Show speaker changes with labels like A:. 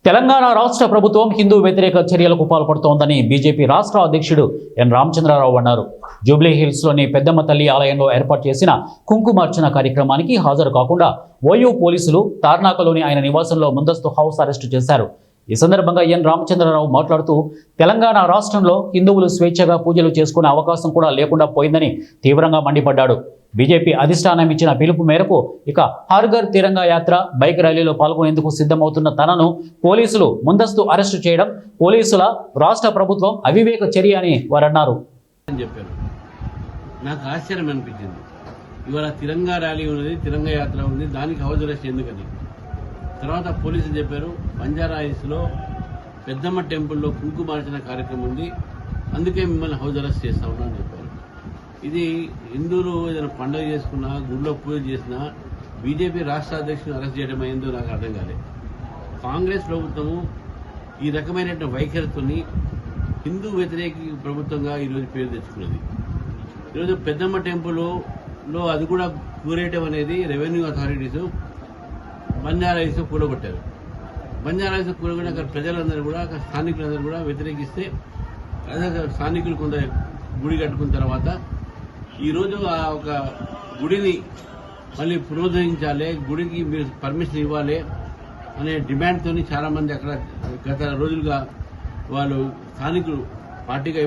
A: తెలంగాణ రాష్ట్ర ప్రభుత్వం హిందూ వ్యతిరేక చర్యలకు పాల్పడుతోందని బీజేపీ రాష్ట్ర అధ్యక్షుడు ఎన్ రామచంద్రరావు అన్నారు. జూబ్లీ హిల్స్లోని పెద్దమ్మ తల్లి ఆలయంలో ఏర్పాటు చేసిన కుంకుమార్చన కార్యక్రమానికి హాజరు కాకుండా ఓయూ పోలీసులు తార్నాకలోని ఆయన నివాసంలో ముందస్తు హౌస్ అరెస్టు చేశారు. ఈ సందర్భంగా ఎన్ రామచంద్రరావు మాట్లాడుతూ తెలంగాణ రాష్ట్రంలో హిందువులు స్వేచ్ఛగా పూజలు చేసుకునే అవకాశం కూడా లేకుండా పోయిందని తీవ్రంగా మండిపడ్డాడు. బీజేపీ అధిష్టానం ఇచ్చిన పిలుపు మేరకు ఇక హర్ ఘర్ తిరంగా యాత్ర బైక్ ర్యాలీలో పాల్గొనేందుకు సిద్ధమవుతున్న తనను పోలీసులు ముందస్తు అరెస్టు చేయడం పోలీసుల రాష్ట్ర ప్రభుత్వం అవివేక చర్య అని వారన్నారు.
B: నాకు ఆశ్చర్యం అనిపించింది. ఇవాళ తిరంగా ర్యాలీ ఉన్నది, తిరంగా యాత్ర ఉంది, దానికి హౌస్ అరెస్ట్ ఎందుకని. తర్వాత పోలీసులు చెప్పారు బంజారా హిల్స్లో పెద్దమ్మ టెంపుల్లో కుంకుమార్చన కార్యక్రమం ఉంది, అందుకే మిమ్మల్ని హౌస్ అరెస్ట్ చేస్తా ఉన్నా అని చెప్పారు. ఇది హిందువులు ఏదైనా పండుగ చేసుకున్నా, గుడిలో పూజ చేసినా బీజేపీ రాష్ట్ర అధ్యక్షుడు అరెస్ట్ చేయడం అయిందో నాకు అర్థం కాలేదు. కాంగ్రెస్ ప్రభుత్వము ఈ రకమైన వైఖరితోని హిందూ వ్యతిరేక ప్రభుత్వంగా ఈరోజు పేరు తెచ్చుకున్నది. ఈరోజు పెద్దమ్మ టెంపుల్లో అది కూడా కూరేయటం అనేది రెవెన్యూ అథారిటీస్ బంజారా హిల్స్ కూడగొట్టారు. బంజారా హిల్స్ కూడగొట్టి అక్కడ ప్రజలందరూ కూడా, అక్కడ స్థానికులందరూ కూడా వ్యతిరేకిస్తే స్థానికులు కొంత గుడి కట్టుకున్న తర్వాత ఈరోజు ఆ ఒక గుడిని మళ్ళీ పునరుద్ధరించాలి, గుడికి మీరు పర్మిషన్ ఇవ్వాలి అనే డిమాండ్తో చాలా మంది అక్కడ గత రోజులుగా వాళ్ళు స్థానికులు పార్టీగా